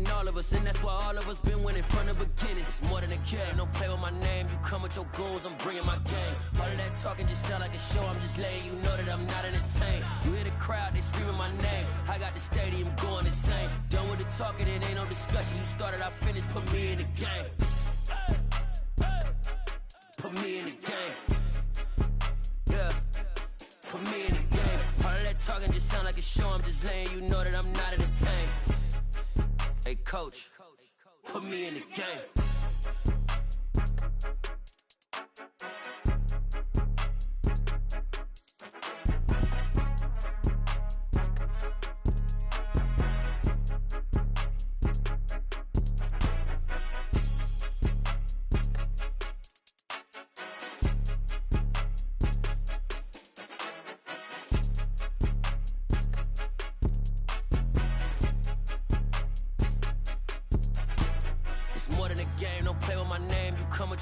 in all of us, and that's why all of us been winning from the beginning. It's more than a game, don't play with my name. You come with your goons, I'm bringing my game. All of that talking just sound like a show, I'm just letting you know that I'm not entertained. You hear the crowd, they screaming my name. I got the stadium going insane. Done with the talking, it ain't no discussion. You started, I finished, put me in the game. Put me in the game. Yeah, put me in the game. All of that talking just sound like a show, I'm just letting you know that I'm not entertained. Hey coach, put me in the game.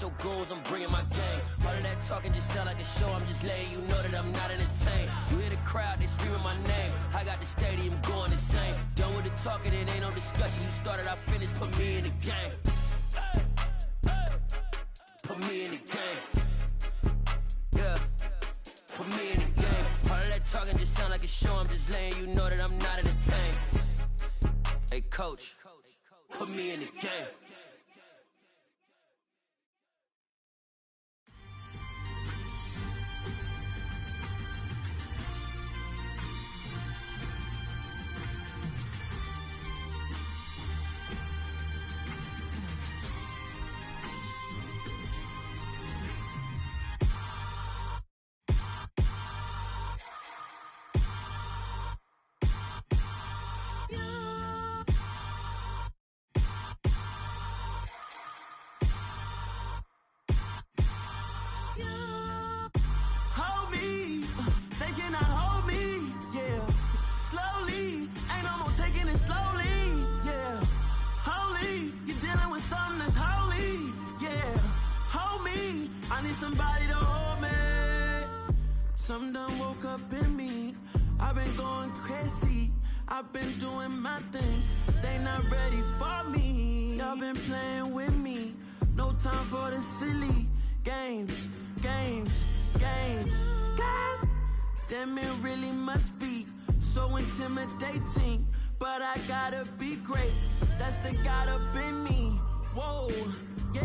Your goals, I'm bringing my game. All of that talking just sound like a show, I'm just letting you know that I'm not entertained. You hear the crowd, they screaming my name. I got the stadium going insane. Done with the talking, it ain't no discussion. You started, I finished, put me in the game. Put me in the game. Yeah, put me in the game. All of that talking just sound like a show, I'm just letting you know that I'm not entertained. Hey coach, put me in the game. Somebody to hold me. Some done woke up in me. I've been going crazy. I've been doing my thing. They not ready for me. Y'all been playing with me. No time for the silly games. Damn, it really must be so intimidating. But I gotta be great. That's the God up in me. Whoa, yeah.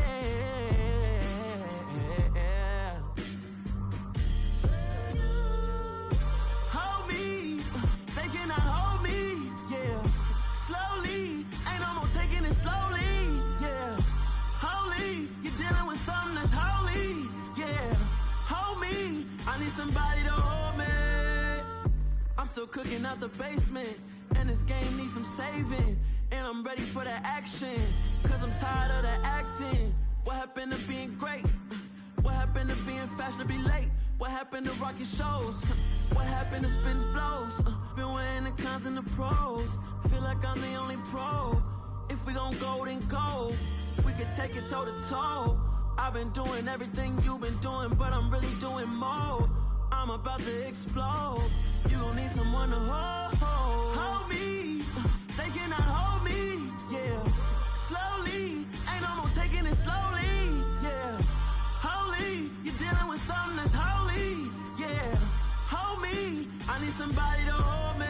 Somebody to hold me. I'm still cooking out the basement, and this game needs some saving. And I'm ready for the action, cause I'm tired of the acting. What happened to being great? What happened to being fashionably late? What happened to rocking shows? What happened to spin flows? Been wearing the cons and the pros. Feel like I'm the only pro. If we gon' go, then go. We could take it toe to toe. I've been doing everything you've been doing, but I'm really doing more. I'm about to explode. You gon' need someone to hold me. They cannot hold me, yeah. Slowly, ain't no more taking it slowly, yeah. Holy, you're dealing with something that's holy, yeah. Hold me, I need somebody to hold me.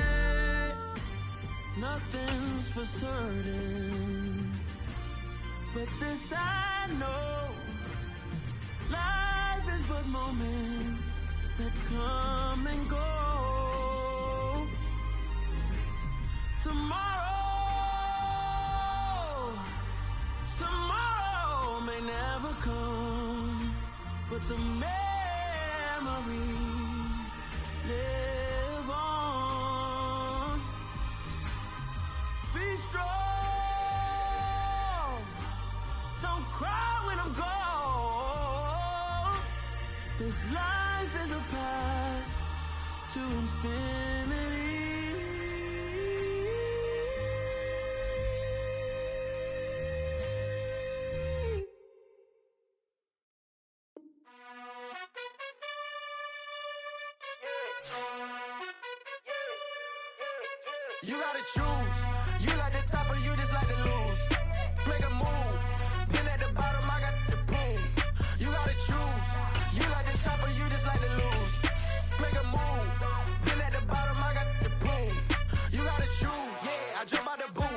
Nothing's for certain, but this I know. Life is but moments that come and go. Tomorrow may never come, but the memories live on. Be strong, don't cry when I'm gone. This life is a path to infinity. You gotta choose. You like the top or you just like to lose.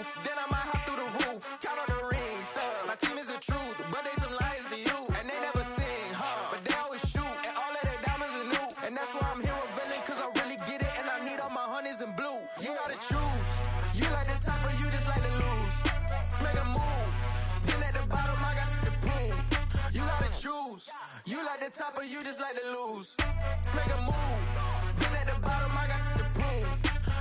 proof. Then I might hop through the roof. Count on the rings. My team is the truth, but they some liars to you. And they never sing, but they always shoot. And all of their diamonds are new. And that's why I'm here with villain, cause I really get it. And I need all my honeys in blue. You gotta choose. You like the top or you just like to lose. Make a move. Then at the bottom I got the proof. You gotta choose. You like the top or you just like to lose. Make a move. Then at the bottom I got the proof.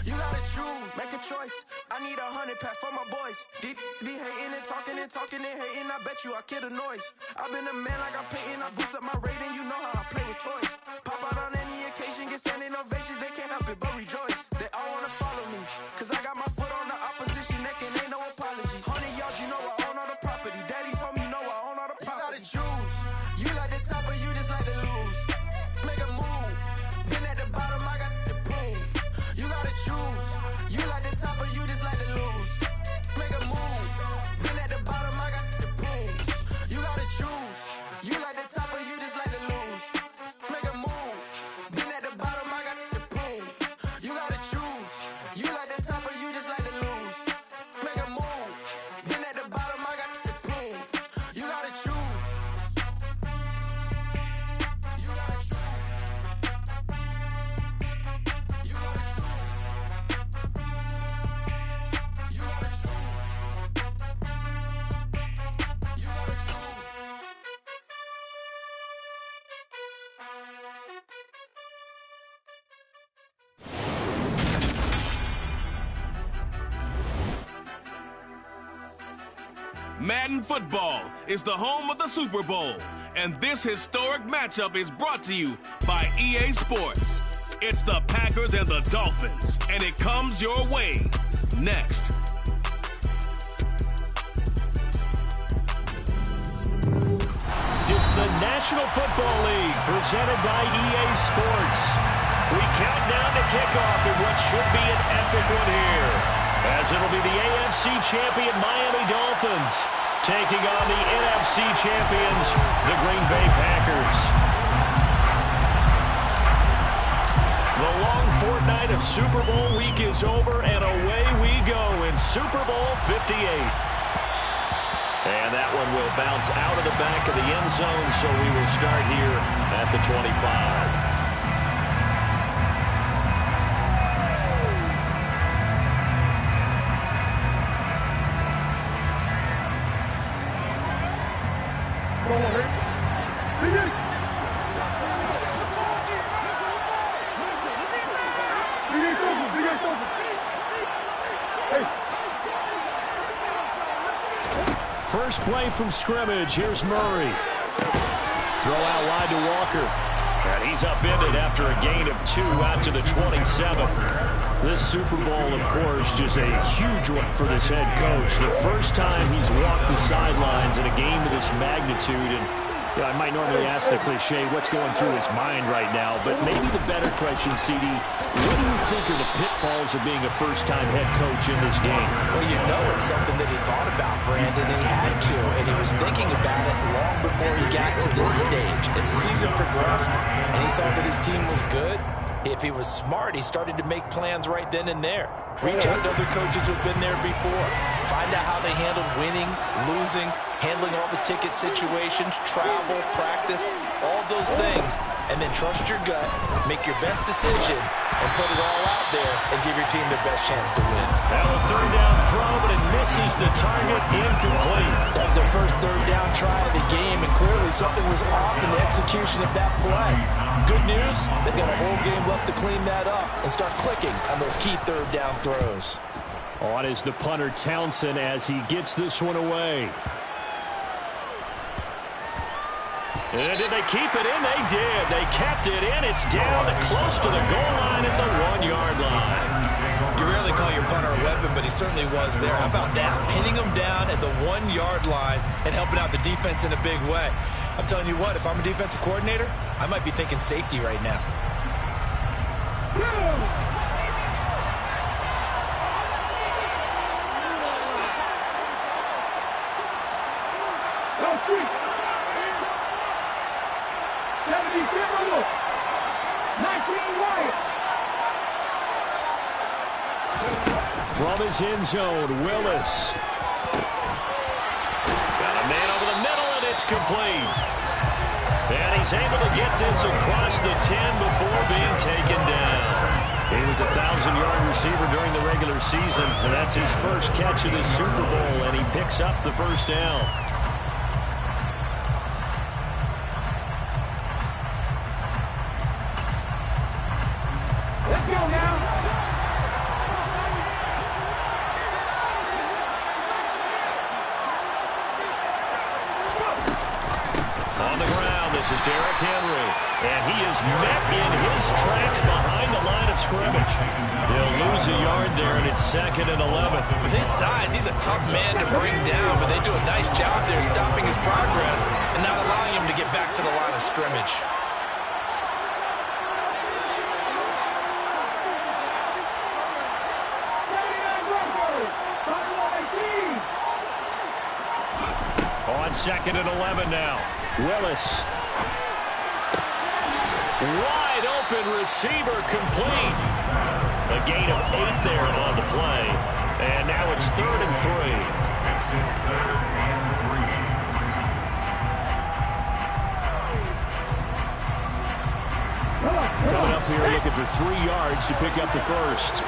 You gotta choose. Make a choice. I need 100 pack for my boys. Be hating and talking and hating. I bet you I kill the noise. I've been a man like I'm painting. I boost up my rating. You know how I play with toys. Pop out on any occasion, get standing ovations. They can't help it but rejoice. They all wanna follow me, cause I got my foot on the opposition neck and ain't no apologies. 100 yards, you know I own all the property. Daddy's home, you know I own all the property. You gotta choose. You like the top or you just like to lose. Make a move. Then at the bottom I got the proof. You gotta choose. You like the top or you just like to lose. Make a move. Then at the bottom I got the proof. You gotta choose. You like the top or you just like to lose. Make a move. Then at the bottom I got the proof. You gotta choose. You like the top or you just like to lose. Make a move. Then at the bottom I got the proof. You gotta choose. You gotta choose. You gotta choose. You gotta choose. You gotta choose. Madden Football is the home of the Super Bowl, and this historic matchup is brought to you by EA Sports. It's the Packers and the Dolphins, and it comes your way next. It's the National Football League presented by EA Sports. We count down to kickoff in what should be an epic one here, as it'll be the AFC champion Miami Dolphins taking on the NFC champions, the Green Bay Packers. The long fortnight of Super Bowl week is over, and away we go in Super Bowl 58. And that one will bounce out of the back of the end zone, so we will start here at the 25. First play from scrimmage. Here's Murray. Throw out wide to Walker. And he's upended after a gain of 2 out to the 27. This Super Bowl, of course, is a huge one for this head coach. The first time he's walked the sidelines in a game of this magnitude. And I might normally ask the cliche, what's going through his mind right now? But maybe the better question, CD, what do you think are the pitfalls of being a first-time head coach in this game? Well, you know it's something that he thought about, Brandon, and he had to, and he was thinking about it long before he got to this stage. As the season progressed and he saw that his team was good, if he was smart, he started to make plans right then and there. Reach out to other coaches who've been there before. Find out how they handled winning, losing, handling all the ticket situations, travel, practice, all those things. And then trust your gut, make your best decision, and put it all out there and give your team their best chance to win. Now a third down throw, but it misses the target, incomplete. That was their first third down try of the game, and clearly something was off in the execution of that play. Good news, they've got a whole game left to clean that up and start clicking on those key third down throws. On is the punter Townsend as he gets this one away. And did they keep it in? They did. They kept it in. It's down close to the goal line at the 1-yard line. You rarely call your punter a weapon, but he certainly was there. How about that? Pinning him down at the 1-yard line and helping out the defense in a big way. I'm telling you what, if I'm a defensive coordinator, I might be thinking safety right now. From his end zone, Willis. Got a man over the middle, and it's complete. And he's able to get this across the 10 before being taken down. He was a 1,000-yard receiver during the regular season, and that's his first catch of this Super Bowl, and he picks up the first down. Let's go now. On the ground, this is Derrick Henry, and he is met in his tracks behind the line of scrimmage. He'll lose a yard there, and it's 2nd and 11. With his size, he's a tough man to bring down, but they do a nice job there stopping his progress and not allowing him to get back to the line of scrimmage. On 2nd and 11 now. Willis. Wide open receiver complete. A gain of 8 there on the play. And now it's 3rd and 3. Coming up here looking for 3 yards to pick up the first.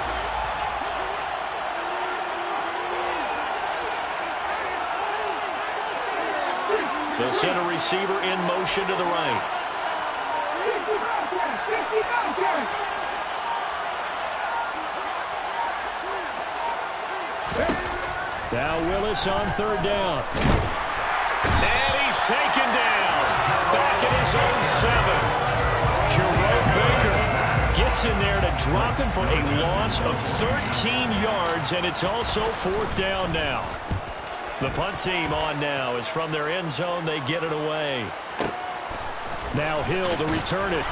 The center receiver in motion to the right. Now Willis on 3rd down. And he's taken down. Back at his own 7. Jerome Baker gets in there to drop him for a loss of 13 yards, and it's also 4th down now. The punt team on now is from their end zone. They get it away. Now Hill to return it.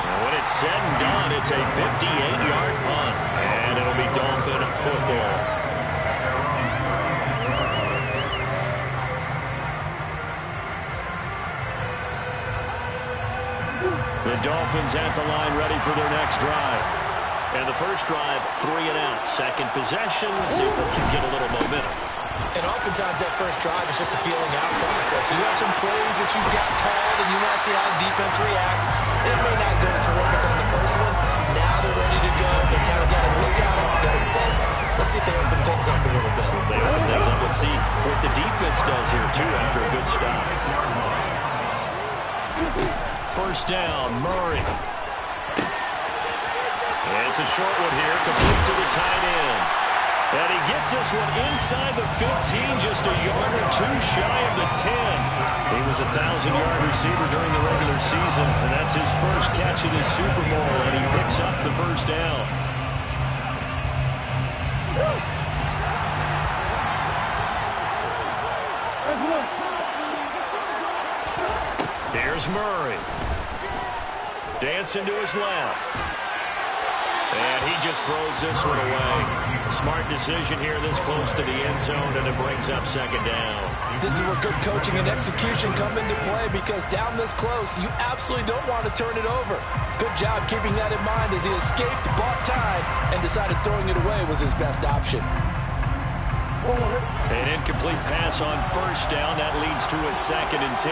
And when it's said and done, it's a 58-yard punt. And it'll be Dolphin football. The Dolphins at the line ready for their next drive. And the first drive, 3 and out. Second possession, see if they can get a little momentum. And oftentimes that first drive is just a feeling out process. You have some plays that you've got called, and you want to see how the defense reacts. It may not go terrific on the first one. Now they're ready to go. They're kind of got a look out, got a sense. Let's see if they open things up a little bit. If they open things up, let's see what the defense does here, too, after a good stop. First down, Murray. It's a short one here, complete to the tight end. And he gets this one inside the 15, just a yard or 2 shy of the 10. He was a 1,000-yard receiver during the regular season, and that's his first catch of this Super Bowl, and he picks up the first down. Here's Murray. Dancing to his left. And he just throws this one away. Smart decision here this close to the end zone, and it brings up 2nd down. This is where good coaching and execution come into play, because down this close, you absolutely don't want to turn it over. Good job keeping that in mind as he escaped, bought time, and decided throwing it away was his best option. An incomplete pass on first down. That leads to a 2nd and 10.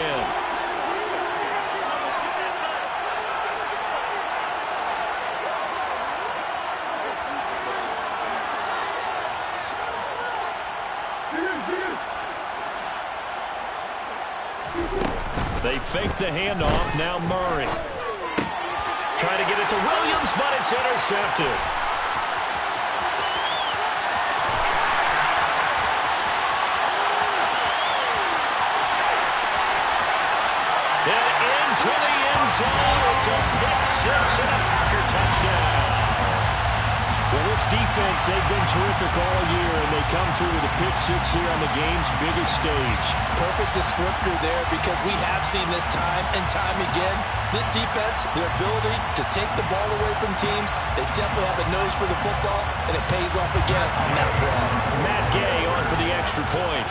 They fake the handoff. Now Murray. Trying to get it to Williams, but it's intercepted. And into the end zone. It's a pick 6 and a Packer touchdown. Well, this defense, they've been terrific all year, and they come through with a pick 6 here on the game's biggest stage. Perfect descriptor there, because we have seen this time and time again. This defense, their ability to take the ball away from teams, they definitely have a nose for the football, and it pays off again on that play. Matt Gay on for the extra point.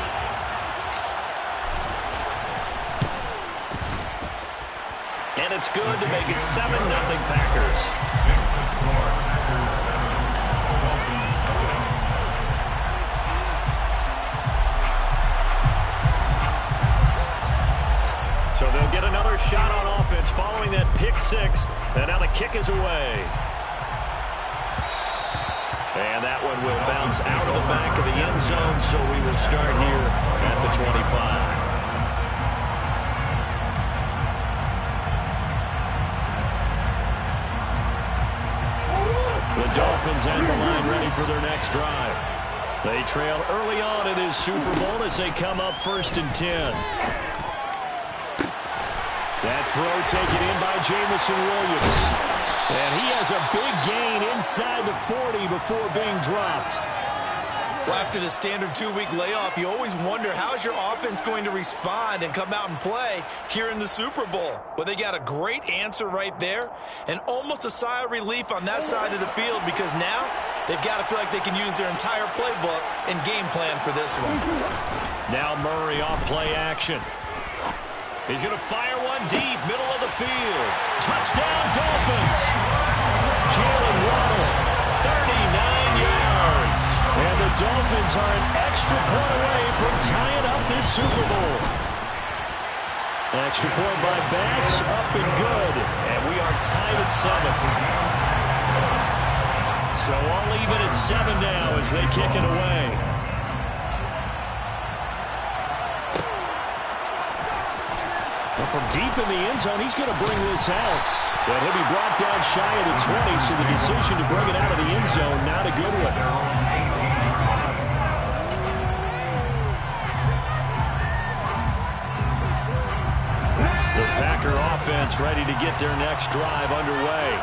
And it's good to make it 7-0 Packers. get another shot on offense following that pick six. And now the kick is away. And that one will bounce out of the back of the end zone, so we will start here at the 25. The Dolphins at the line ready for their next drive. They trail early on in this Super Bowl as they come up 1st and 10. That throw taken in by Jamison Williams. And he has a big gain inside the 40 before being dropped. Well, after the standard 2-week layoff, you always wonder how's your offense going to respond and come out and play here in the Super Bowl. Well, they got a great answer right there and almost a sigh of relief on that side of the field because now they've got to feel like they can use their entire playbook and game plan for this one. Now Murray off play action. He's going to fire one deep, middle of the field. Touchdown, Dolphins. Jalen Waddle, 39 yards. And the Dolphins are an extra point away from tying up this Super Bowl. Extra point by Bass, up and good. And we are tied at 7. So all even at 7 now as they kick it away. From deep in the end zone, he's going to bring this out. But he'll be brought down shy of the 20, so the decision to bring it out of the end zone, not a good one. The Packer offense ready to get their next drive underway.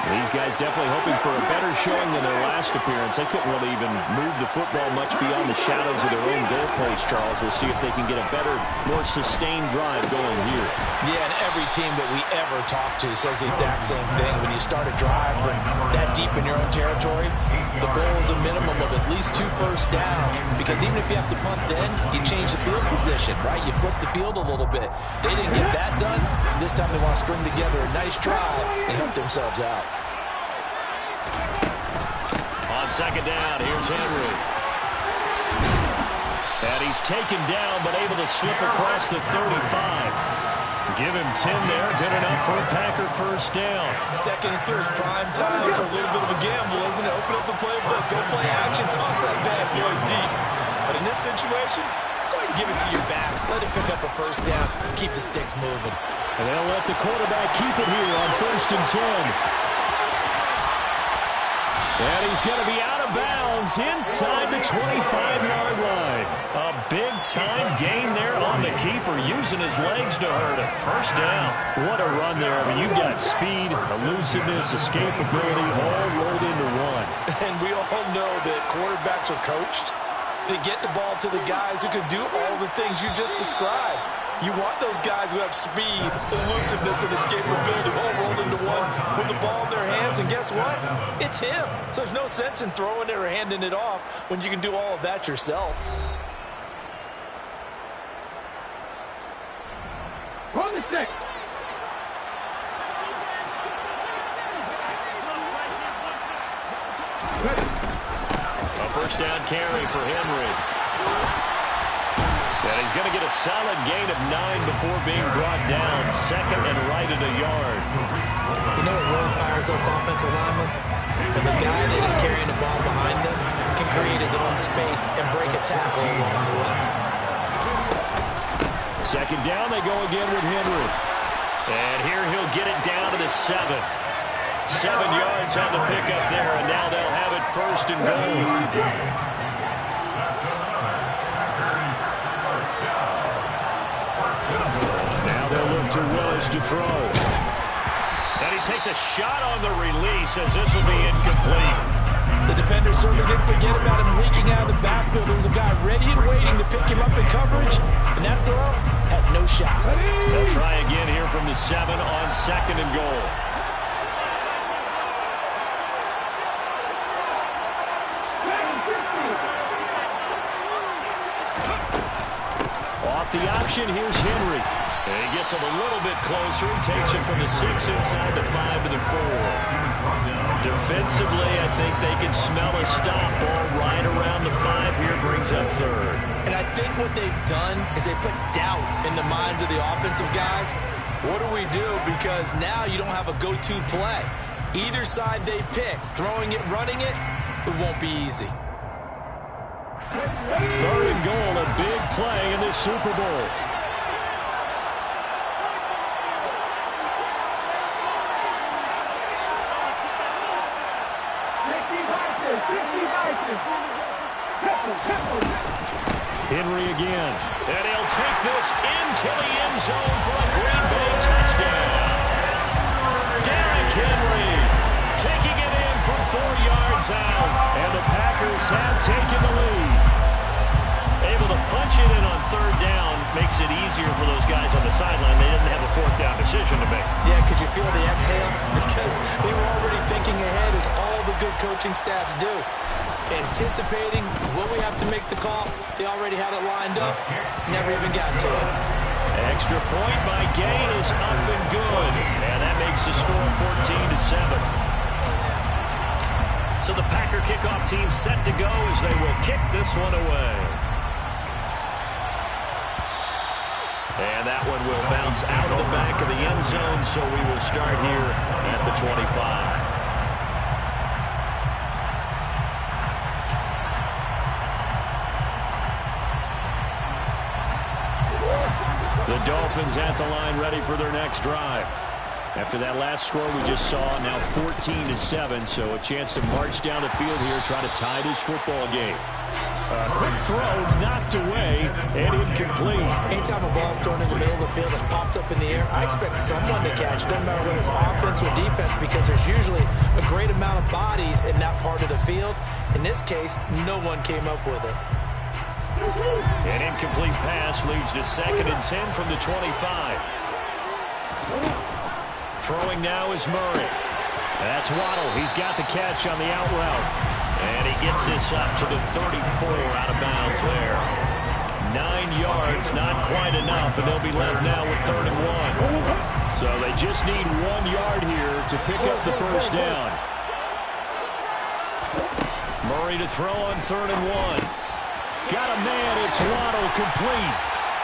These guys definitely hoping for a better showing than their last appearance. They couldn't really even move the football much beyond the shadows of their own goalpost, Charles. We'll see if they can get a better, more sustained drive going here. Yeah, and every team that we ever talk to says the exact same thing. When you start a drive from that deep in your own territory, the goal is a minimum of at least 2 first downs. Because even if you have to punt then, you change the field position, right? You flip the field a little bit. They didn't get that done. This time they want to string together a nice drive and help themselves out. On 2nd down, here's Henry. And he's taken down, but able to slip across the 35. Give him 10 there. Good enough for a Packer first down. 2nd and 2 is prime time for a little bit of a gamble, isn't it? Open up the playbook, go play action, toss that bad boy deep. But in this situation, go ahead and give it to your back. Let him pick up a first down. Keep the sticks moving. And they'll let the quarterback keep it here on 1st and 10. And he's going to be out of bounds inside the 25-yard line. A big-time gain there on the keeper, using his legs to hurt him. First down. What a run there. I mean, you've got speed, elusiveness, escapability, all rolled into one. And we all know that quarterbacks are coached. They get the ball to the guys who can do all the things you just described. You want those guys who have speed, elusiveness, and escapability all rolled into one with the ball in their hands. And guess what? It's him. So there's no sense in throwing it or handing it off when you can do all of that yourself. On the 6. A first down carry for Henry. And he's going to get a solid gain of 9 before being brought down. 2nd and right at a yard. You know what really fires up offensive linemen? When the guy that is carrying the ball behind them can create his own space and break a tackle along the way. 2nd down, they go again with Henry. And here he'll get it down to the 7. 7 yards on the pickup there, and now they'll have it 1st and goal. Now they'll look to Willis to throw. And he takes a shot on the release as this will be incomplete. The defender certainly didn't forget about him leaking out of the backfield. There was a guy ready and waiting to pick him up in coverage, and that throw had no shot. They'll try again here from the 7 on 2nd and goal. Off the option, here's Henry. And he gets him a little bit closer. He takes it from the 6 inside the 5 to the 4. Defensively, I think they can smell a stop. Ball right around the 5 here brings brings up third. And I think what they've done is they put doubt in the minds of the offensive guys. What do we do? Because now you don't have a go-to play. Either side they pick, throwing it, running it, it won't be easy. Third and goal, a big play in this Super Bowl. Henry again, and he'll take this into the end zone for a Green Bay touchdown. Derrick Henry taking it in from 4 yards out, and the Packers have taken the lead. Able to punch it in on third down makes it easier for those guys on the sideline. They didn't have a fourth down decision to make. Yeah, could you feel the exhale? Because they were already thinking ahead, as all the good coaching staffs do. Anticipating when we have to make the call. They already had it lined up. Never even got to it. Extra point by Gain is up and good. And that makes the score 14-7. So the Packer kickoff team set to go as they will kick this one away. And that one will bounce out of the back of the end zone, so we will start here at the 25. The Dolphins at the line, ready for their next drive. After that last score we just saw, now 14-7, so a chance to march down the field here, try to tie this football game. Quick throw, knocked away, and incomplete. Anytime a ball's thrown in the middle of the field, it's popped up in the air, I expect someone to catch it, no matter whether it's offense or defense, because there's usually a great amount of bodies in that part of the field. In this case, no one came up with it. An incomplete pass leads to 2nd and 10 from the 25. Throwing now is Murray. That's Waddle. He's got the catch on the out route. And he gets this up to the 34, out of bounds there. 9 yards, not quite enough, and they'll be left now with 3rd and 1. So they just need 1 yard here to pick up the first down. Murray to throw on 3rd and 1. Got a man, it's Waddle, complete.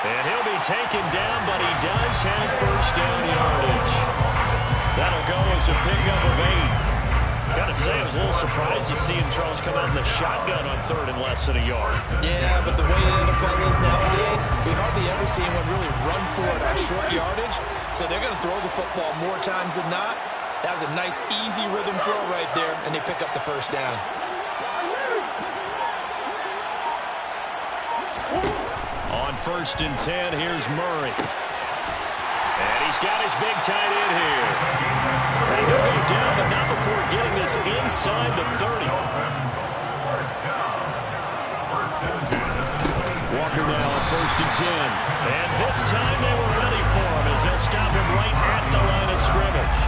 And he'll be taken down, but he does have first down yardage. That'll go as a pickup of 8. Gotta say, I was a little surprised to see Charles come out in the shotgun on 3rd and less than a yard. Yeah, but the way the NFL is nowadays, we hardly ever see anyone really run for it on short yardage. So they're going to throw the football more times than not. That was a nice, easy rhythm throw right there, and they pick up the first down. On 1st and 10, here's Murray. And he's got his big tight end here. And he'll go down, but not before getting this inside the 30. Walker now on 1st and 10. And this time they were ready for him as they'll stop him right at the line of scrimmage.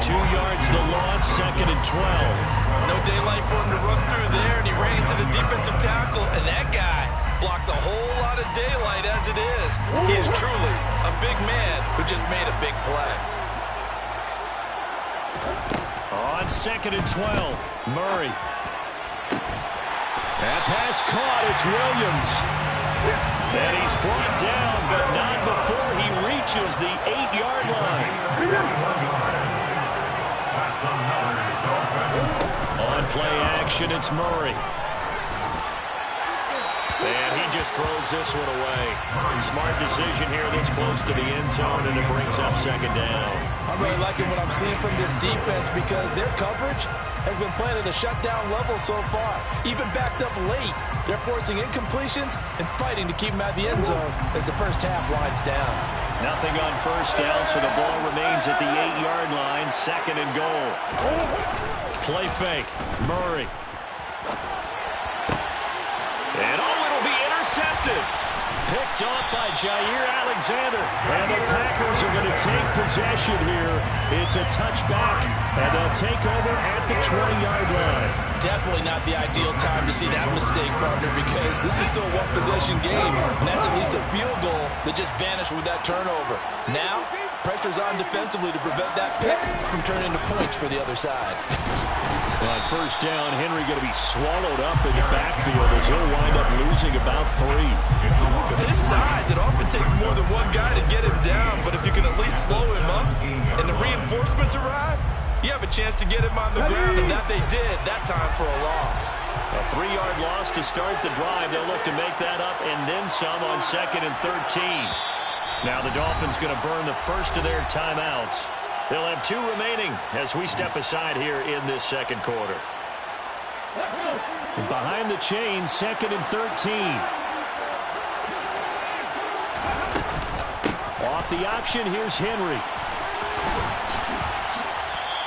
2 yards the loss, 2nd and 12. No daylight for him to run through there, and he ran into the defensive tackle, and that guy blocks a whole lot of daylight as it is. He is truly a big man who just made a big play. On 2nd and 12, Murray. That pass caught, it's Williams. And he's brought down, but not before he reaches the 8-yard line. On play action, it's Murray. And he just throws this one away. Smart decision here this close to the end zone, and it brings up 2nd down. I'm really liking what I'm seeing from this defense because their coverage has been playing at a shutdown level so far. Even backed up late, they're forcing incompletions and fighting to keep them out of the end zone as the first half winds down. Nothing on 1st down, so the ball remains at the 8-yard line, 2nd and goal. Play fake, Murray. And it'll be intercepted. Picked off by Jair Alexander. And the Packers are going to take possession here. It's a touchback, and they'll take over at the 20-yard line. Definitely not the ideal time to see that mistake, partner, because this is still a one-possession game, and that's at least a field goal that just vanished with that turnover. Now, Pressure's on defensively to prevent that pick from turning into points for the other side. On first down, Henry going to be swallowed up in the backfield as he'll wind up losing about 3. With his size, it often takes more than one guy to get him down, but if you can at least slow him up and the reinforcements arrive, you have a chance to get him on the ground, and that they did that time for a loss. A 3-yard loss to start the drive. They'll look to make that up and then some on 2nd and 13. Now the Dolphins going to burn the first of their timeouts. They'll have 2 remaining as we step aside here in this second quarter. Behind the chains, 2nd and 13. Off the option, here's Henry.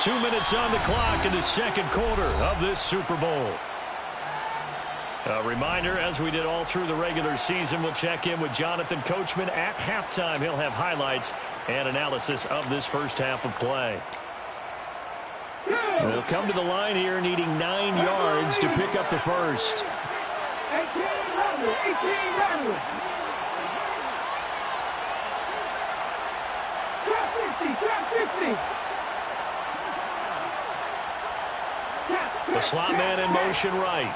2 minutes on the clock in the second quarter of this Super Bowl. A reminder, as we did all through the regular season, we'll check in with Jonathan Coachman at halftime. He'll have highlights and analysis of this first half of play. They'll come to the line here needing 9 yards to pick up the first. 18 run. Trap 50. The slot man in motion right.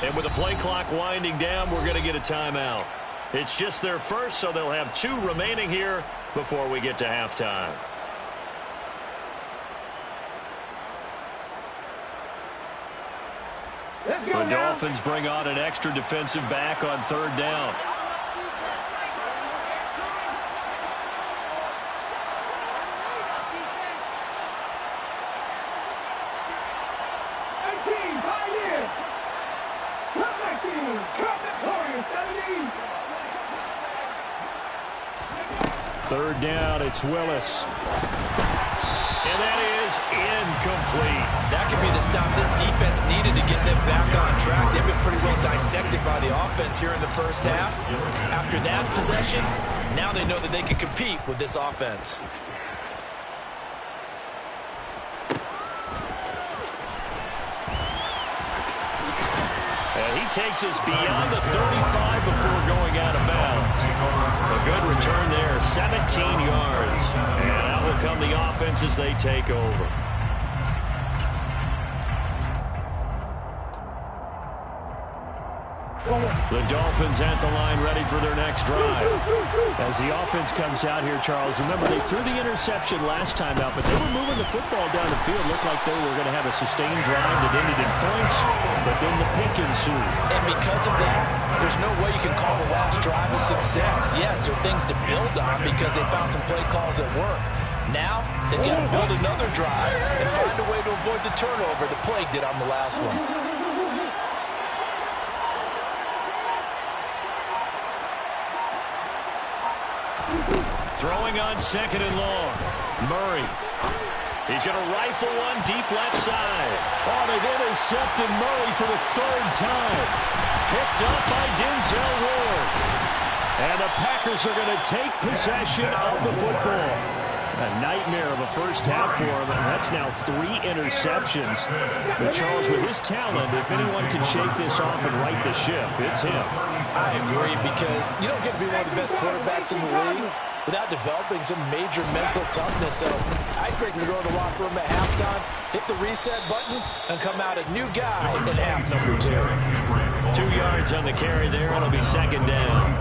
And with the play clock winding down, we're going to get a timeout. It's just their first, so they'll have 2 remaining here before we get to halftime. The Dolphins bring on an extra defensive back on 3rd down. Third down, it's Willis. And that is incomplete. That could be the stop this defense needed to get them back on track. They've been pretty well dissected by the offense here in the first half. After that possession, now they know that they can compete with this offense. And he takes us beyond the 35 before going out of bounds. A good return there, 17 yards. And out will come the offense as they take over. The Dolphins at the line ready for their next drive. As the offense comes out here, Charles, remember they threw the interception last time out, but they were moving the football down the field. Looked like they were going to have a sustained drive that ended in points, but then the pick ensued. And because of that, there's no way you can call the last drive a success. Yes, there are things to build on because they found some play calls that work. Now, they've got to build another drive and find a way to avoid the turnover the plague did on the last one. Throwing on 2nd and long. Murray. He's going to rifle one deep left side. Oh, they've intercepted Murray for the 3rd time. Picked up by Denzel Ward. And the Packers are going to take possession of the football. A nightmare of a first half for him, and that's now 3 interceptions. But Charles, with his talent, if anyone can shake this off and right the ship, it's him. I agree, because you don't get to be one of the best quarterbacks in the league without developing some major mental toughness. So I expect him to go to the locker room at halftime, hit the reset button, and come out a new guy in half number 2. 2 yards on the carry there. It'll be 2nd down.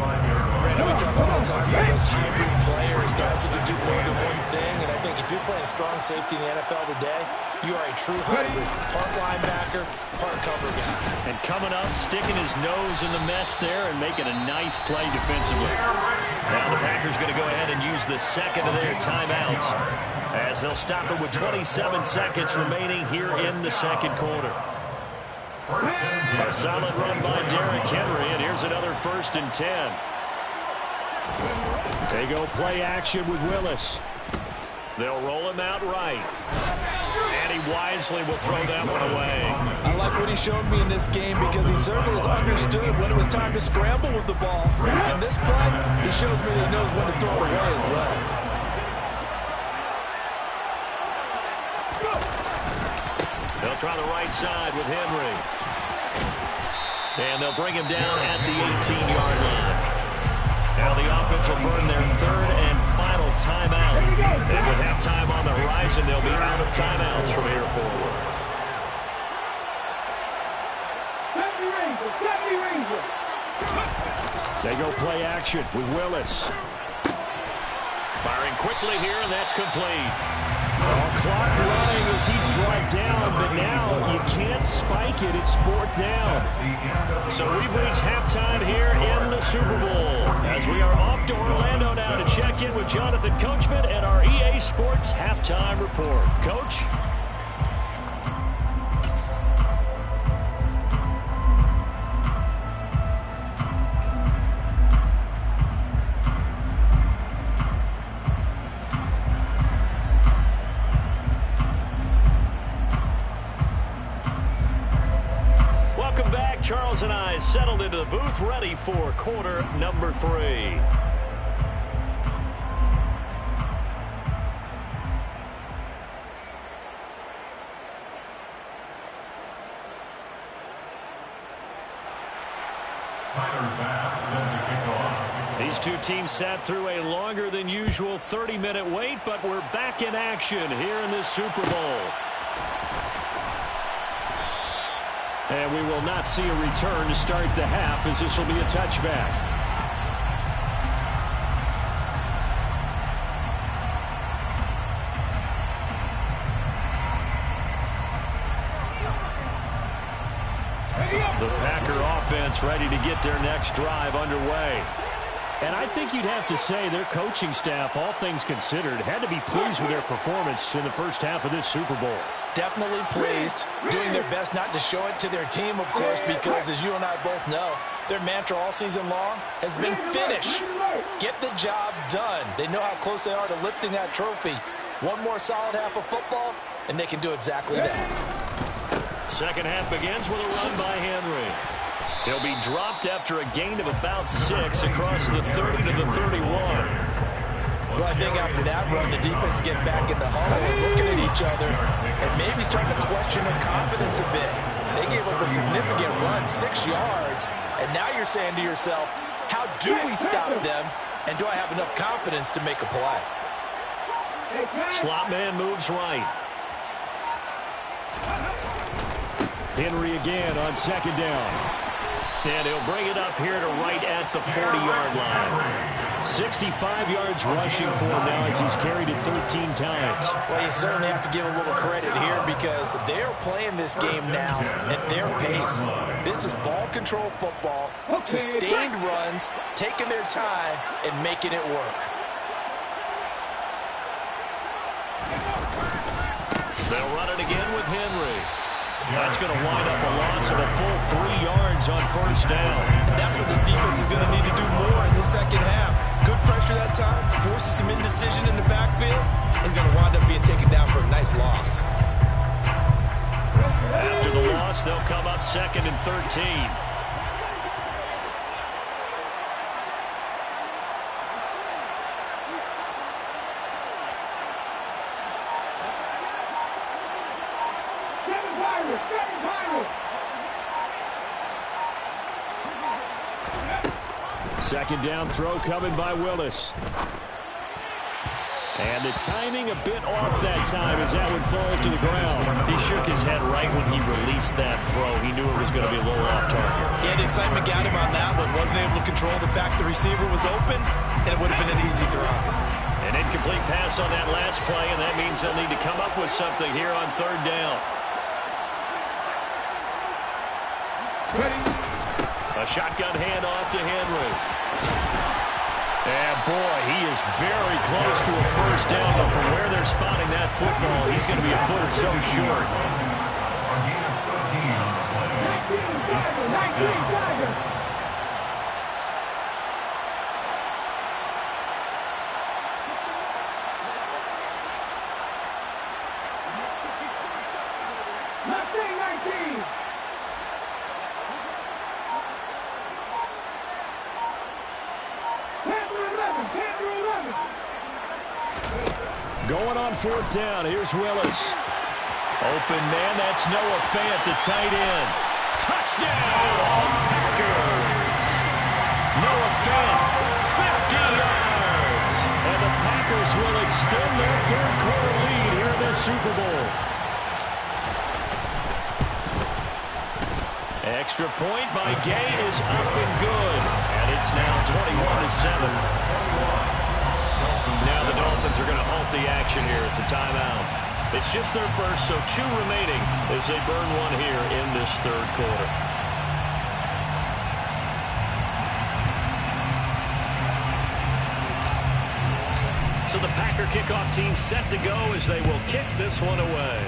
Brandon, we talk all the time about those hybrid players, guys who can do more than one thing. And I think if you're playing strong safety in the NFL today, you are a true hybrid. Part linebacker, part cover guy. And coming up, sticking his nose in the mess there and making a nice play defensively. Now the Packers going to go ahead and use the 2nd of their timeouts as they'll stop it with 27 seconds remaining here in the second quarter. A solid run by Derrick Henry, and here's another 1st and 10. They go play action with Willis. They'll roll him out right. And he wisely will throw that one away. I like what he showed me in this game because he certainly has understood when it was time to scramble with the ball. In this play, he shows me that he knows when to throw it away as well. They'll try the right side with Henry. And they'll bring him down at the 18-yard line. Now the offense will burn their third and final timeout. And with halftime on the horizon, they'll be out of timeouts from here forward. They go play action with Willis. Firing quickly here, and that's complete. Clock running as he's brought down, but now you can't spike it. It's fourth down. So we've reached halftime here in the Super Bowl. As we are off to Orlando now to check in with Jonathan Coachman and our EA Sports Halftime Report. Coach? Charles and I settled into the booth, ready for quarter number 3. These two teams sat through a longer than usual 30-minute wait, but we're back in action here in this Super Bowl. And we will not see a return to start the half, as this will be a touchback. The Packer offense ready to get their next drive underway. And I think you'd have to say their coaching staff, all things considered, had to be pleased with their performance in the first half of this Super Bowl. Definitely pleased, doing their best not to show it to their team, of course, because as you and I both know, their mantra all season long has been finish. Get the job done. They know how close they are to lifting that trophy. One more solid half of football, and they can do exactly that. Second half begins with a run by Henry. He'll be dropped after a gain of about 6 across the 30 to the 31. Well, I think after that run, the defense get back in the huddle and looking at each other and maybe starting to question their confidence a bit. They gave up a significant run, 6 yards, and now you're saying to yourself, how do we stop them, and do I have enough confidence to make a play? Slot man moves right. Henry again on second down. And he'll bring it up here to right at the 40-yard line. 65 yards rushing for him now as he's carried it 13 times. Well, you certainly have to give a little credit here because they're playing this game now at their pace. This is ball control football, sustained runs, taking their time, and making it work. They'll run it again with Henry. That's going to wind up a loss of a full 3 yards on first down. And that's what this defense is going to need to do more in the second half. Good pressure that time, forces some indecision in the backfield. He's going to wind up being taken down for a nice loss. After the loss, they'll come up second and 13. Second down throw coming by Willis. And the timing a bit off that time as that one falls to the ground. He shook his head right when he released that throw. He knew it was going to be a little off target. Yeah, the excitement got him on that one. Wasn't able to control the fact the receiver was open, and it would have been an easy throw. An incomplete pass on that last play, and that means they'll need to come up with something here on third down. A shotgun handoff to Henry. And boy, he is very close to a first down, but from where they're spotting that football, he's going to be a foot or so short. Going on fourth down, here's Willis. Open man, that's Noah Fant, the tight end. Touchdown, Packers! Noah Fant, extend their third-quarter lead here in this Super Bowl. Extra point by Gay is up and good. And it's now 21-7. Now the Dolphins are going to halt the action here. It's a timeout. It's just their first, so 2 remaining as they burn one here in this third quarter. So the Packer kickoff team set to go as they will kick this one away.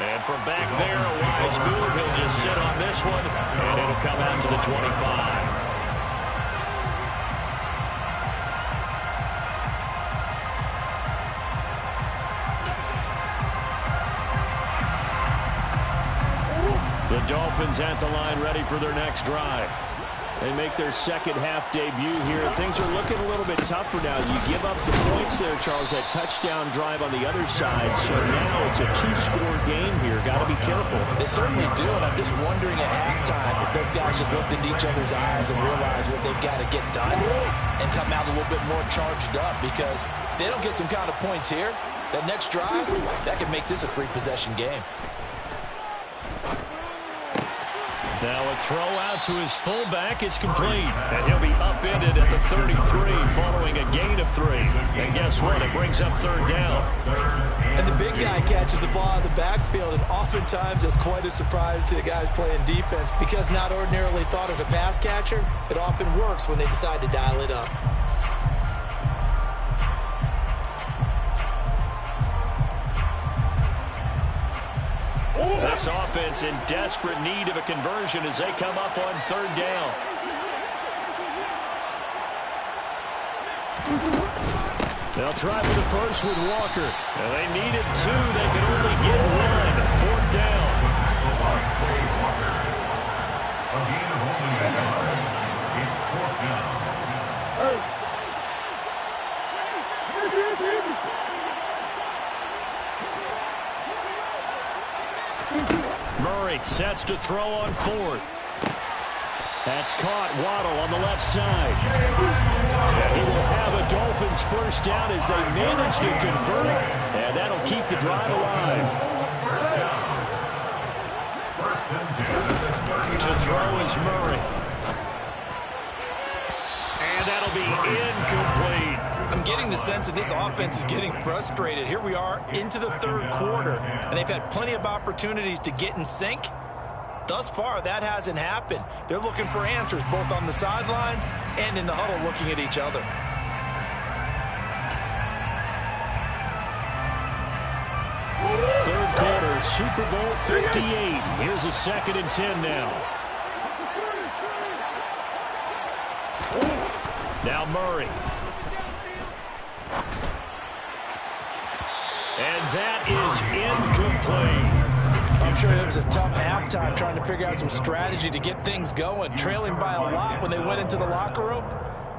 And from back there, a wise move. He'll just sit on this one, and it'll come out to the 25. The Dolphins at the line ready for their next drive. They make their second half debut here. Things are looking a little bit tougher now. You give up the points there, Charles, that touchdown drive on the other side. So now it's a 2-score game here. Got to be careful. They certainly do, and I'm just wondering at halftime if those guys just looked into each other's eyes and realized what they've got to get done and come out a little bit more charged up, because if they don't get some kind of points here, that next drive, that could make this a free-possession game. Now a throw out to his fullback is complete. And he'll be upended at the 33 following a gain of 3. And guess what? It brings up third down. And the big guy catches the ball in the backfield, and oftentimes it's quite a surprise to the guys playing defense, because not ordinarily thought as a pass catcher, it often works when they decide to dial it up. This offense in desperate need of a conversion as they come up on third down. They'll try for the first with Walker. And they needed 2. They could only get 1. Fourth down. It's fourth down. Murray sets to throw on fourth. That's caught. Waddle on the left side. And he will have a Dolphins first down as they manage to convert. And that'll keep the drive alive. To throw is Murray. And that'll be incomplete. I'm getting the sense that this offense is getting frustrated. Here we are into the third quarter, and they've had plenty of opportunities to get in sync. Thus far, that hasn't happened. They're looking for answers both on the sidelines and in the huddle looking at each other. Third quarter, Super Bowl 58. Here's a 2nd and 10 now. Now Murray. And that is incomplete. I'm sure it was a tough halftime trying to figure out some strategy to get things going. Trailing by a lot when they went into the locker room.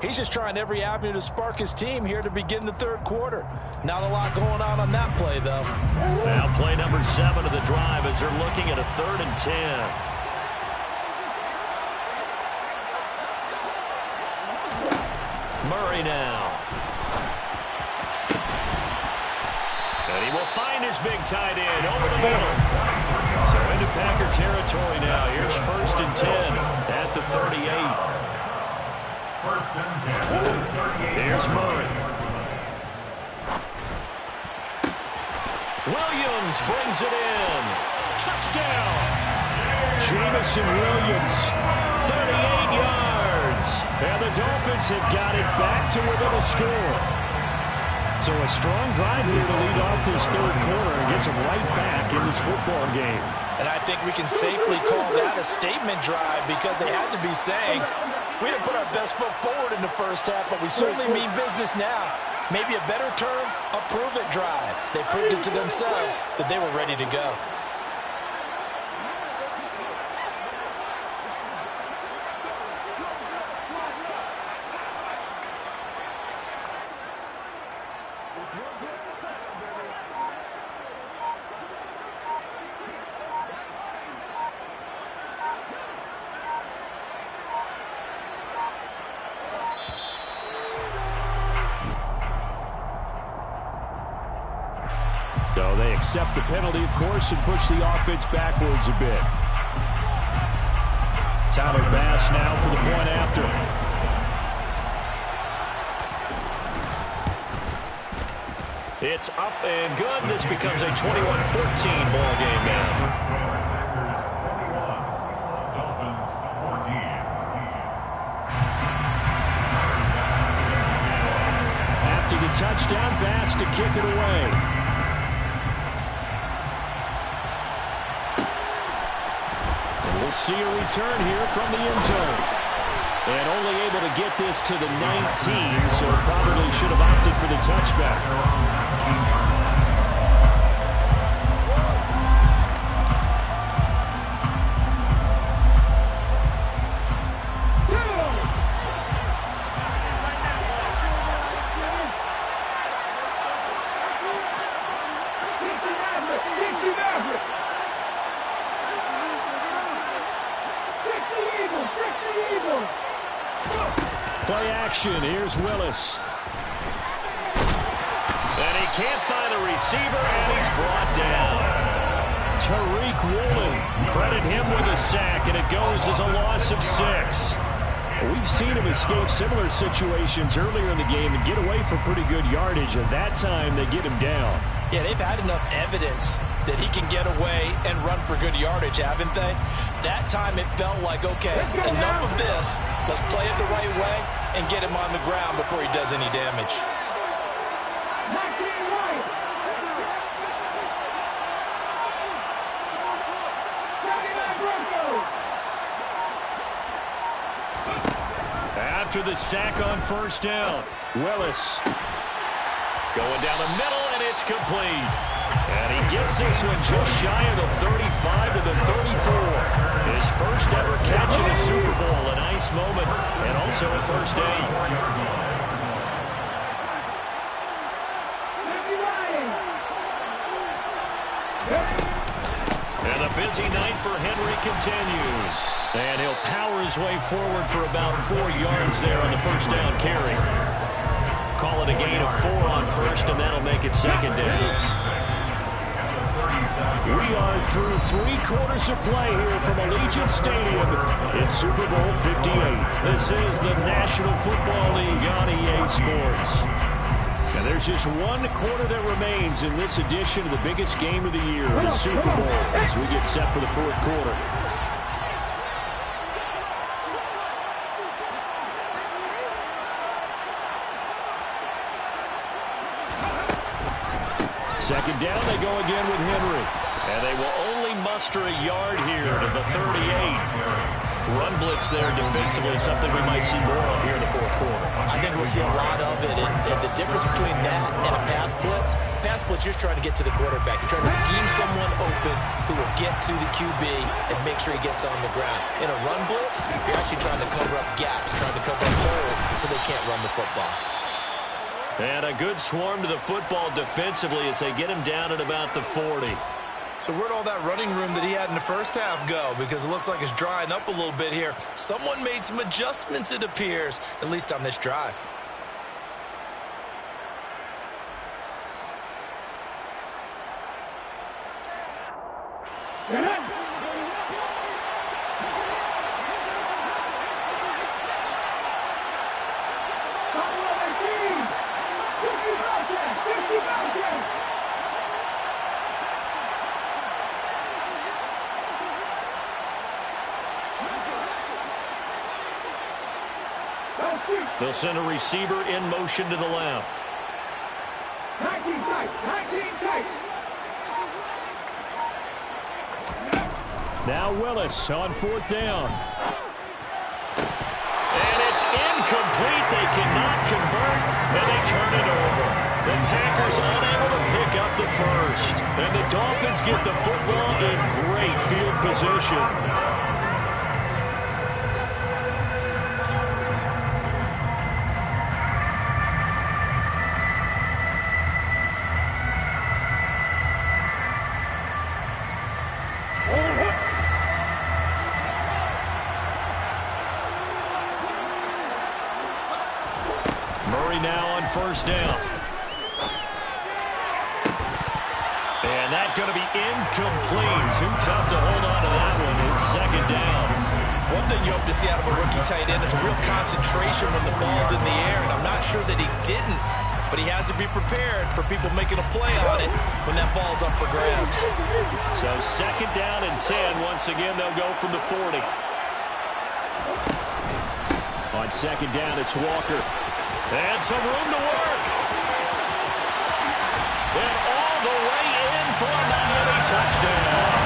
He's just trying every avenue to spark his team here to begin the third quarter. Not a lot going on that play, though. Now play number 7 of the drive as they're looking at a 3rd and 10. Murray now. And he will find his big tight end over the middle. So into Packer territory now. Here's 1st and 10 at the 38. 1st and 10. Here's Murray. Williams brings it in. Touchdown. Jamison Williams, 38 yards. And the Dolphins have got it back to within a score. So a strong drive here to lead off this third quarter and gets them right back in this football game. And I think we can safely call that a statement drive, because they had to be saying, we didn't put our best foot forward in the first half, but we certainly mean business now. Maybe a better term, a prove-it drive. They proved it to themselves that they were ready to go. So they accept the penalty, of course, and push the offense backwards a bit. Tyler Bass now for the point after. It's up and good. This becomes a 21-14 ball game now. Packers 21, Dolphins 14. After the touchdown, Bass to kick it away. We'll see a return here from the end zone. And only able to get this to the 19, so probably should have opted for the touchback. Play action. Here's Willis. And he can't find the receiver, and he's brought down. Tariq Woolen. Credit him with a sack, and it goes as a loss of 6. We've seen him escape similar situations earlier in the game and get away for pretty good yardage, and that time they get him down. Yeah, they've had enough evidence that he can get away and run for good yardage, haven't they? That time it felt like, okay, enough of this. Let's play it the right way and get him on the ground before he does any damage. After the sack on first down, Willis going down the middle, and it's complete. And he gets this one just shy of the 35 to the 34. His first ever catch in a Super Bowl. A nice moment, and also a first down. And the busy night for Henry continues. And he'll power his way forward for about 4 yards there on the first down carry. Call it a gain of 4 on first, and that'll make it second down. We are through 3 quarters of play here from Allegiant Stadium. It's Super Bowl 58. This is the National Football League on EA Sports. And there's just 1 quarter that remains in this edition of the biggest game of the year, the Super Bowl, as we get set for the 4th quarter. Second down, they go again with Henry. And they will only muster a yard here to the 38. Run blitz there defensively, something we might see more of here in the 4th quarter. I think we'll see a lot of it. And the difference between that and a pass blitz, you're trying to get to the quarterback. You're trying to scheme someone open who will get to the QB and make sure he gets on the ground. In a run blitz, you're actually trying to cover up gaps, trying to cover up holes so they can't run the football. And a good swarm to the football defensively as they get him down at about the 40. So where'd all that running room that he had in the first half go? Because it looks like it's drying up a little bit here. Someone made some adjustments, it appears, at least on this drive. They'll send a receiver in motion to the left. 19 tight, 19 tight. Now Willis on 4th down. And it's incomplete. They cannot convert, and they turn it over. The Packers unable to pick up the first. And the Dolphins get the football in great field position. Murray now on first down. going to be incomplete. Too tough to hold on to that one. It's second down. One thing you hope to see out of a rookie tight end is a real concentration when the ball's in the air, and I'm not sure that he didn't, but he has to be prepared for people making a play on it when that ball's up for grabs. So second down and 10. Once again, they'll go from the 40. On second down, it's Walker. And some room to work. And all the way in for a Miami touchdown.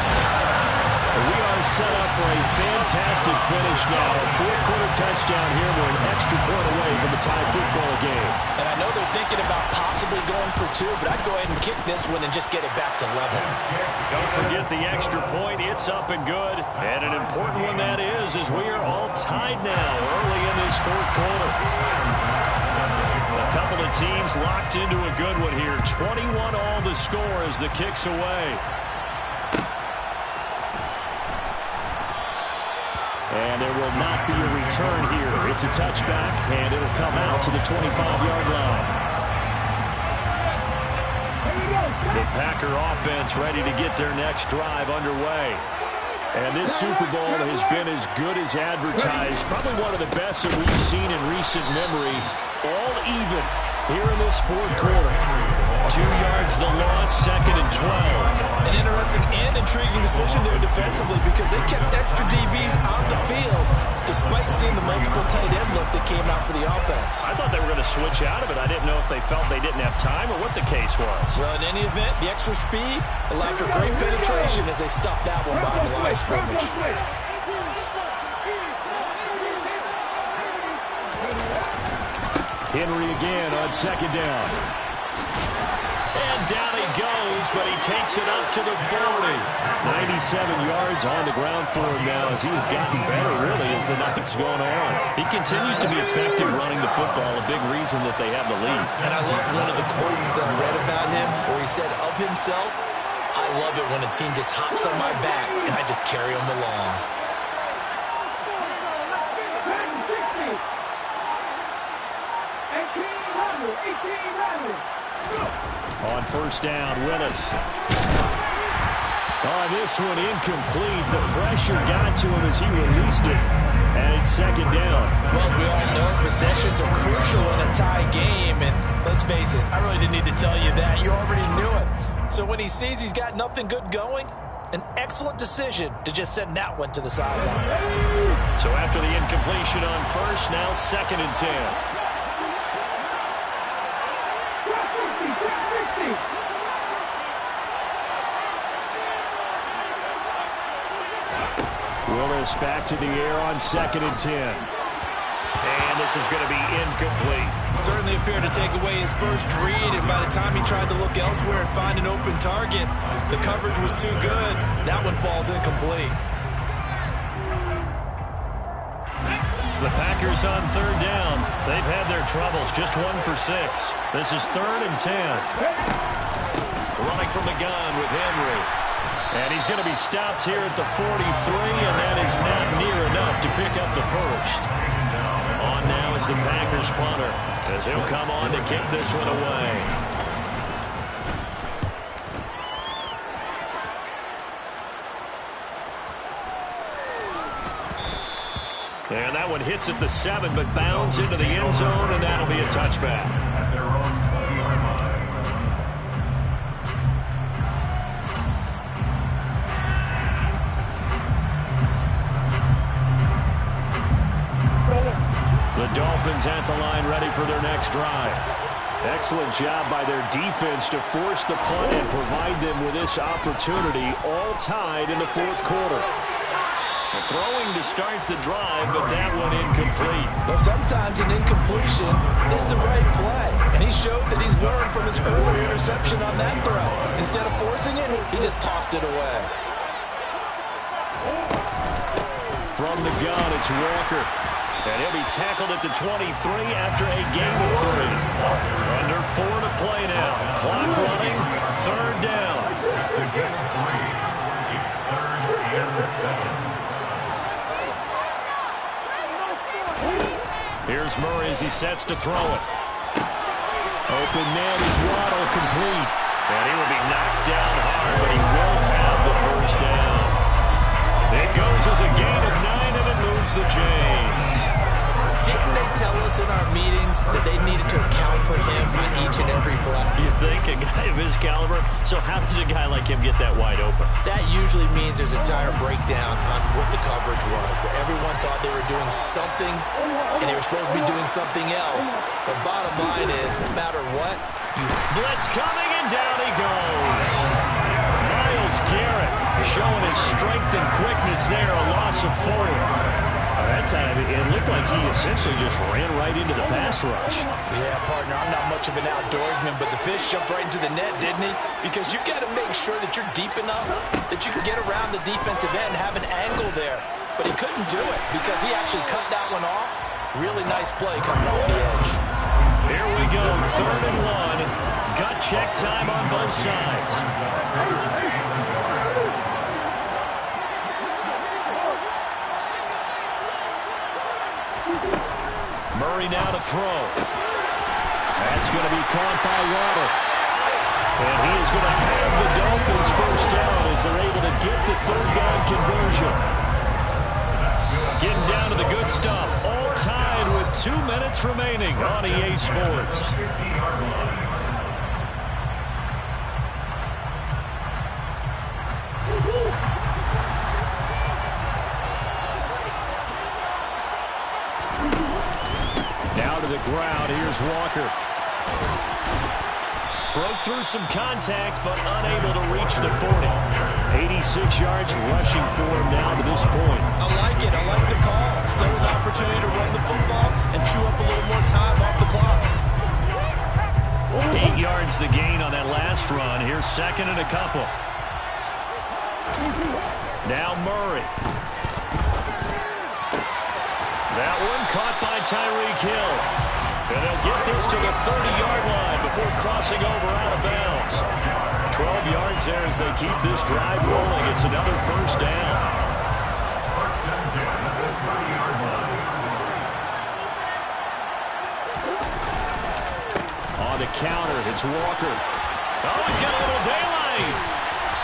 We are set up for a fantastic finish now. Fourth quarter touchdown here. We're an extra point away from the tie football game. And I know they're thinking about possibly going for two, but I'd go ahead and kick this one and just get it back to level. Don't forget the extra point. It's up and good. And an important one that is, as we are all tied now early in this fourth quarter. A couple of teams locked into a good one here. 21 all the score as the kick's away. And there will not be a return here. It's a touchback, and it'll come out to the 25-yard line. The Packer offense ready to get their next drive underway. And this Super Bowl has been as good as advertised. Probably one of the best that we've seen in recent memory. All even here in this fourth quarter. 2 yards the loss, second and 12. An interesting and intriguing decision there defensively because they kept extra DBs on the field despite seeing the multiple tight end look that came out for the offense. I thought they were going to switch out of it. I didn't know if they felt they didn't have time or what the case was. Well, in any event, the extra speed allowed for great penetration as they stuffed that one behind the line of scrimmage. Henry again on second down. And down he goes, but he takes it up to the 40. 97 yards on the ground for him now as he has gotten better, really, as the night's going on. He continues to be effective running the football, a big reason that they have the lead. And I love one of the quotes that I read about him where he said of himself, "I love it when a team just hops on my back and I just carry them along." On first down, Willis. Oh, this one incomplete. The pressure got to him as he released it. And it's second down. Well, we all know possessions are crucial in a tie game. And let's face it, I really didn't need to tell you that. You already knew it. So when he sees he's got nothing good going, an excellent decision to just send that one to the sideline. So after the incompletion on first, now second and 10. Willis back to the air on second and 10. And this is going to be incomplete. Certainly appeared to take away his first read, and by the time he tried to look elsewhere and find an open target, the coverage was too good. That one falls incomplete. The Packers on third down. They've had their troubles, just 1 for 6. This is third and 10. Running from the gun with Henry. And he's going to be stopped here at the 43, and that is not near enough to pick up the first. On now is the Packers punter, as he'll come on to kick this one away. And that one hits at the 7, but bounds into the end zone, and that'll be a touchback. At their own 20-yard line. The Dolphins at the line ready for their next drive. Excellent job by their defense to force the punt and provide them with this opportunity, all tied in the fourth quarter. Throwing to start the drive, but that one incomplete. Well, sometimes an incompletion is the right play, and he showed that he's learned from his earlier interception on that throw. Instead of forcing it, he just tossed it away. From the gun, it's Walker. And he'll be tackled at the 23 after a gain of 3. Under 4 to play now. Clock running, third down. After a gain of 3, it's third and 7. Here's Murray as he sets to throw it. Open man is Waddle, complete. And he will be knocked down hard, but he the Jays. Didn't they tell us in our meetings that they needed to account for him on each and every play? You think a guy of his caliber? So how does a guy like him get that wide open? That usually means there's a entire breakdown on what the coverage was. Everyone thought they were doing something, and they were supposed to be doing something else. But bottom line is, no matter what, blitz coming, and down he goes. Myles Garrett showing his strength and quickness there, a loss of 4. That time, it looked like he essentially just ran right into the pass rush. Yeah, partner, I'm not much of an outdoorsman, but the fish jumped right into the net, didn't he? Because you've got to make sure that you're deep enough that you can get around the defensive end, have an angle there. But he couldn't do it because he actually cut that one off. Really nice play coming off the edge. Here we go, 3rd and 1. Gut check time on both sides. Murray now to throw. That's going to be caught by Waddle. And he is going to have the Dolphins first down as they're able to get the 3rd down conversion. Getting down to the good stuff. All tied with 2 minutes remaining on EA Sports. To the ground. Here's Walker. Broke through some contact, but unable to reach the 40. 86 yards rushing for him down to this point. I like it. I like the call. Still an opportunity to run the football and chew up a little more time off the clock. 8 yards the gain on that last run. Here's 2nd and a couple. Now Murray. That one caught by Tyreek Hill. And they'll get this to the 30-yard line before crossing over out of bounds. 12 yards there as they keep this drive rolling. It's another first down. On the counter, it's Walker. Oh, he's got a little daylight.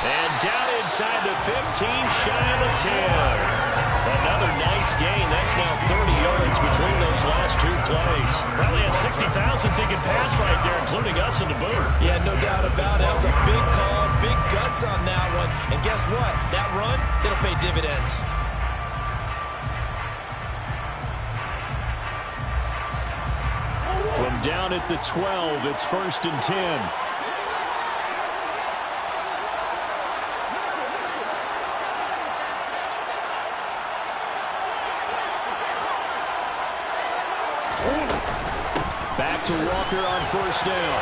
And down inside the 15, shy of the 10. Another nice gain. That's now 30 yards between those last 2 plays. Probably had 60,000 thinking pass right there, including us in the booth. Yeah, no doubt about it. That was a big call, big guts on that one. And guess what? That run, it'll pay dividends. From down at the 12, it's 1st and 10. Back to Walker on 1st down.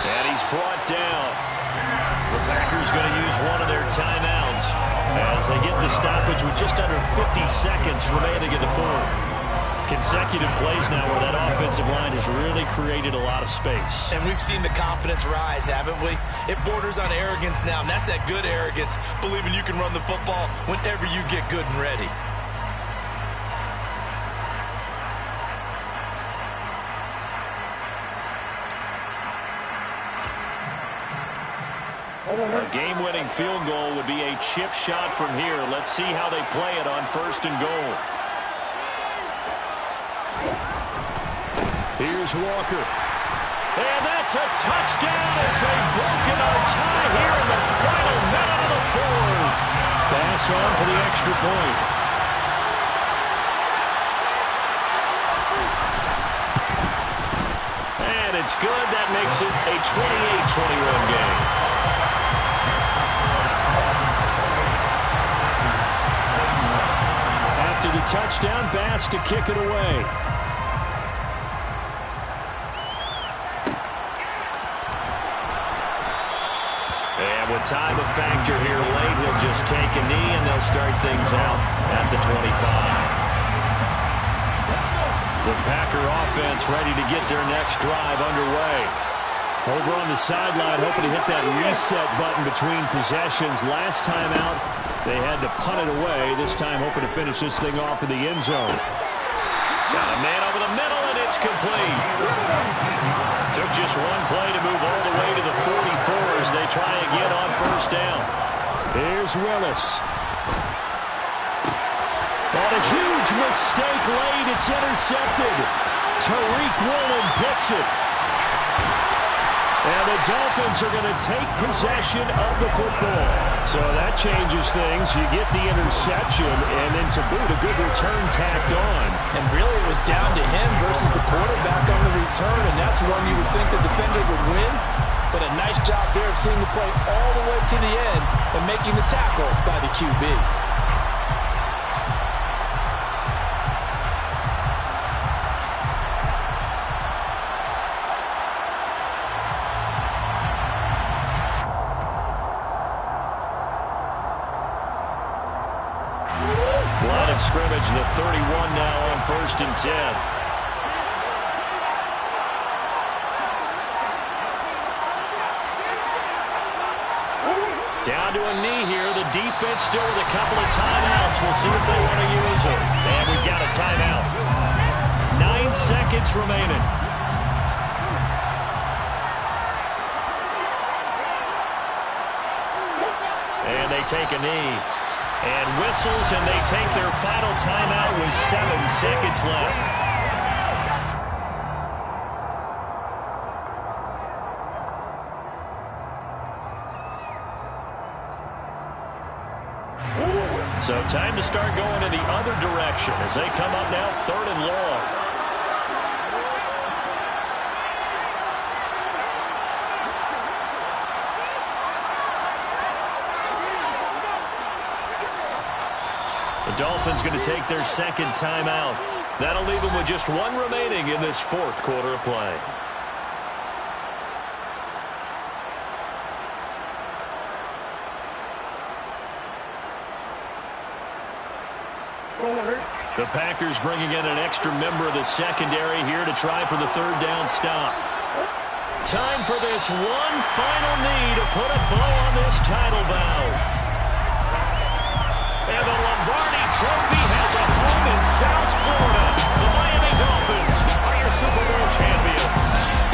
And he's brought down. The Packers going to use one of their timeouts as they get the stoppage with just under 50 seconds remaining in the 4th. Consecutive plays now where that offensive line has really created a lot of space. And we've seen the confidence rise, haven't we? It borders on arrogance now, and that's that good arrogance, believing you can run the football whenever you get good and ready. A game-winning field goal would be a chip shot from here. Let's see how they play it on 1st and goal. Here's Walker. And that's a touchdown as they've broken our tie here in the final minute of the 4th. Pass on for the extra point. And it's good. That makes it a 28-21 game. After the touchdown, Bass to kick it away. And with time a factor here late, he'll just take a knee and they'll start things out at the 25. The Packer offense ready to get their next drive underway. Over on the sideline, hoping to hit that reset button between possessions. Last time out, they had to punt it away. This time, hoping to finish this thing off in the end zone. Got a man over the middle, and it's complete. Took just one play to move all the way to the 44 as they try again on 1st down. Here's Willis. mistake late. It's intercepted. Tariq Woolen picks it. And the Dolphins are going to take possession of the football. So that changes things. You get the interception, and then to boot, a good return tacked on. And really it was down to him versus the quarterback on the return, and that's one you would think the defender would win. But a nice job there of seeing the play all the way to the end and making the tackle by the QB. Line of scrimmage, the 31 now on 1st and 10. Down to a knee here. The defense still with a couple of timeouts. We'll see if they want to use them. And we've got a timeout. 9 seconds remaining. And they take a knee. And whistles, and they take their final timeout with 7 seconds left. So time to start going in the other direction as they come up now 3rd and long. The Dolphins going to take their 2nd timeout. That'll leave them with just 1 remaining in this 4th quarter of play. The Packers bringing in an extra member of the secondary here to try for the 3rd down stop. Time for this one final knee to put a bow on